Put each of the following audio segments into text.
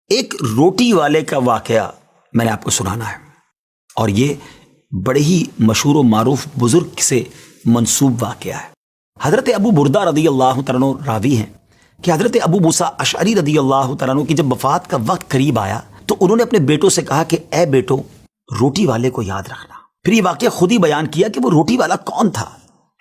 ایک روٹی والے کا واقعہ میں نے آپ کو سنانا ہے، اور یہ بڑے ہی مشہور و معروف بزرگ سے منسوب واقعہ ہے۔ حضرت ابو بردہ رضی اللہ تعالیٰ عنہ راوی ہیں کہ حضرت ابو موسیٰ اشعری رضی اللہ تعالیٰ عنہ کی جب وفات کا وقت قریب آیا تو انہوں نے اپنے بیٹوں سے کہا کہ اے بیٹو، روٹی والے کو یاد رکھنا۔ پھر یہ واقعہ خود ہی بیان کیا کہ وہ روٹی والا کون تھا۔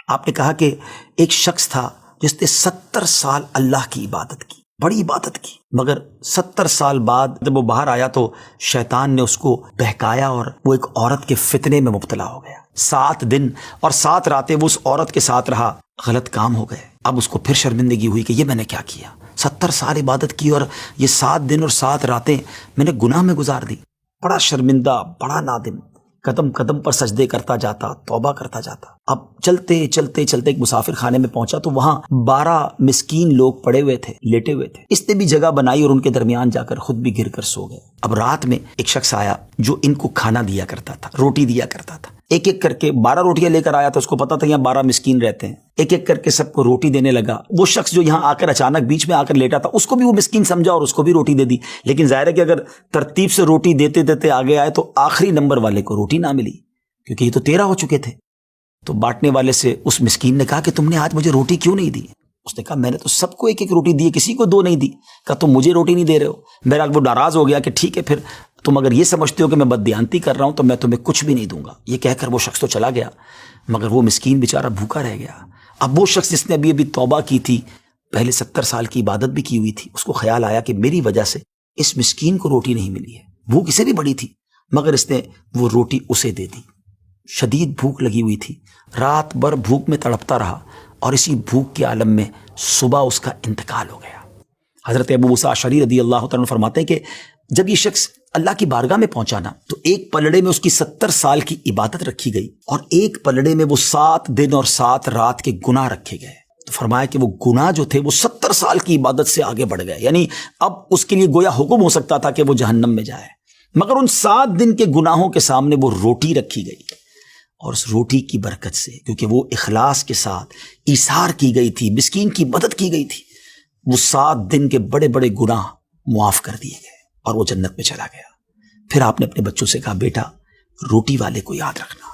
آپ نے کہا کہ ایک شخص تھا جس نے 70 سال اللہ کی عبادت کی، بڑی عبادت کی، مگر 70 سال بعد جب وہ باہر آیا تو شیطان نے اس کو بہکایا اور وہ ایک عورت کے فتنے میں مبتلا ہو گیا۔ 7 دن اور 7 راتیں وہ اس عورت کے ساتھ رہا، غلط کام ہو گئے۔ اب اس کو پھر شرمندگی ہوئی کہ یہ میں نے کیا کیا، 70 سال عبادت کی اور یہ 7 دن اور 7 راتیں میں نے گناہ میں گزار دی۔ بڑا شرمندہ، بڑا نادم، قدم قدم پر سجدے کرتا جاتا، توبہ کرتا جاتا۔ اب چلتے چلتے چلتے ایک مسافر خانے میں پہنچا تو وہاں 12 مسکین لوگ پڑے ہوئے تھے، لیٹے ہوئے تھے۔ اس نے بھی جگہ بنائی اور ان کے درمیان جا کر خود بھی گر کر سو گئے۔ اب رات میں ایک شخص آیا جو ان کو کھانا دیا کرتا تھا، روٹی دیا کرتا تھا۔ ایک ایک کر کے 12 روٹیاں لے کر آیا تھا، اس کو پتا تھا یہاں 12 مسکین رہتے ہیں۔ ایک ایک کر کے سب کو روٹی دینے لگا۔ وہ شخص جو یہاں آ کر اچانک بیچ میں آ کر لیٹا تھا، اس کو بھی وہ مسکین سمجھا اور اس کو بھی روٹی دے دی۔ لیکن ظاہر ہے کہ اگر ترتیب سے روٹی دیتے دیتے آگے آئے تو آخری نمبر والے کو روٹی نہ ملی، کیونکہ یہ تو 13 ہو چکے تھے۔ تو بانٹنے والے سے اس مسکین نے کہا کہ تم نے آج مجھے روٹی کیوں نہیں دی؟ اس نے کہا میں نے تو سب کو ایک ایک روٹی دی، کسی کو 2 نہیں دی۔ کہا تم مجھے روٹی نہیں دے رہے ہو؟ بہرحال وہ ناراض ہو گیا کہ ٹھیک ہے، پھر تم اگر یہ سمجھتے ہو کہ میں بددیانتی کر رہا ہوں تو میں تمہیں کچھ بھی نہیں دوں گا۔ یہ کہہ کر وہ شخص تو چلا گیا، مگر وہ مسکین بیچارہ بھوکا رہ گیا۔ اب وہ شخص جس نے ابھی توبہ کی تھی، پہلے 70 سال کی عبادت بھی کی ہوئی تھی، اس کو خیال آیا کہ میری وجہ سے اس مسکین کو روٹی نہیں ملی ہے۔ بھوک اسے بھی بڑی تھی، مگر اس نے وہ روٹی اسے دے دی۔ شدید بھوک لگی ہوئی تھی، رات بھر بھوک میں تڑپتا رہا، اور اسی بھوک کے عالم میں صبح اس کا انتقال ہو گیا۔ حضرت ابو موسیٰ اشعری رضی اللہ تعالیٰ عنہ فرماتے ہیں کہ جب یہ شخص اللہ کی بارگاہ میں پہنچا نا تو ایک پلڑے میں اس کی 70 سال کی عبادت رکھی گئی، اور ایک پلڑے میں وہ 7 دن اور 7 رات کے گناہ رکھے گئے۔ تو فرمایا کہ وہ گناہ جو تھے وہ 70 سال کی عبادت سے آگے بڑھ گئے، یعنی اب اس کے لیے گویا حکم ہو سکتا تھا کہ وہ جہنم میں جائے، مگر ان 7 دن کے گناہوں کے سامنے وہ روٹی رکھی گئی، اور اس روٹی کی برکت سے، کیونکہ وہ اخلاص کے ساتھ ایثار کی گئی تھی، مسکین کی مدد کی گئی تھی، وہ 7 دن کے بڑے بڑے گناہ معاف کر دیے گئے اور وہ جنت میں چلا گیا۔ پھر آپ نے اپنے بچوں سے کہا بیٹا روٹی والے کو یاد رکھنا۔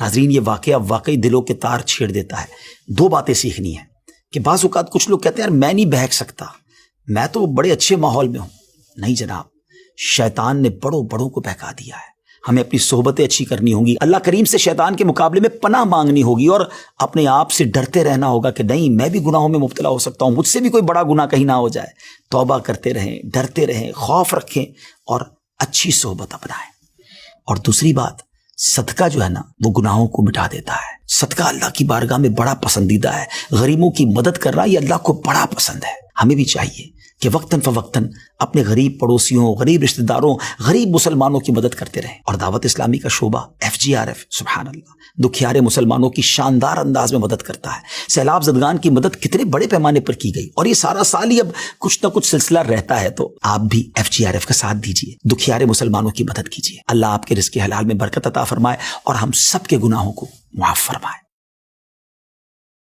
ناظرین، یہ واقعہ واقعی دلوں کے تار چھیڑ دیتا ہے۔ 2 باتیں سیکھنی ہیں کہ بعض اوقات کچھ لوگ کہتے ہیں یار میں نہیں بہک سکتا، میں تو بڑے اچھے ماحول میں ہوں۔ نہیں جناب، شیطان نے بڑوں بڑوں کو بہکا دیا ہے۔ ہمیں اپنی صحبتیں اچھی کرنی ہوں گی، اللہ کریم سے شیطان کے مقابلے میں پناہ مانگنی ہوگی، اور اپنے آپ سے ڈرتے رہنا ہوگا کہ نہیں میں بھی گناہوں میں مبتلا ہو سکتا ہوں، مجھ سے بھی کوئی بڑا گناہ کہیں نہ ہو جائے۔ توبہ کرتے رہیں، ڈرتے رہیں، خوف رکھیں اور اچھی صحبت اپنائیں۔ اور دوسری بات، صدقہ جو ہے نا وہ گناہوں کو مٹا دیتا ہے۔ صدقہ اللہ کی بارگاہ میں بڑا پسندیدہ ہے، غریبوں کی مدد کرنا یہ اللہ کو بڑا پسند ہے۔ ہمیں بھی چاہیے کہ وقتاً فوقتاً اپنے غریب پڑوسیوں، غریب رشتہ داروں، غریب مسلمانوں کی مدد کرتے رہیں۔ اور دعوت اسلامی کا شعبہ FGRF سبحان اللہ دکھیارے مسلمانوں کی شاندار انداز میں مدد کرتا ہے۔ سیلاب زدگان کی مدد کتنے بڑے پیمانے پر کی گئی، اور یہ سارا سال ہی اب کچھ نہ کچھ سلسلہ رہتا ہے، تو آپ بھی FGRF کا ساتھ دیجیے، دکھیارے مسلمانوں کی مدد کیجیے۔ اللہ آپ کے رزق حلال میں برکت عطا فرمائے اور ہم سب کے گناہوں کو معاف فرمائے۔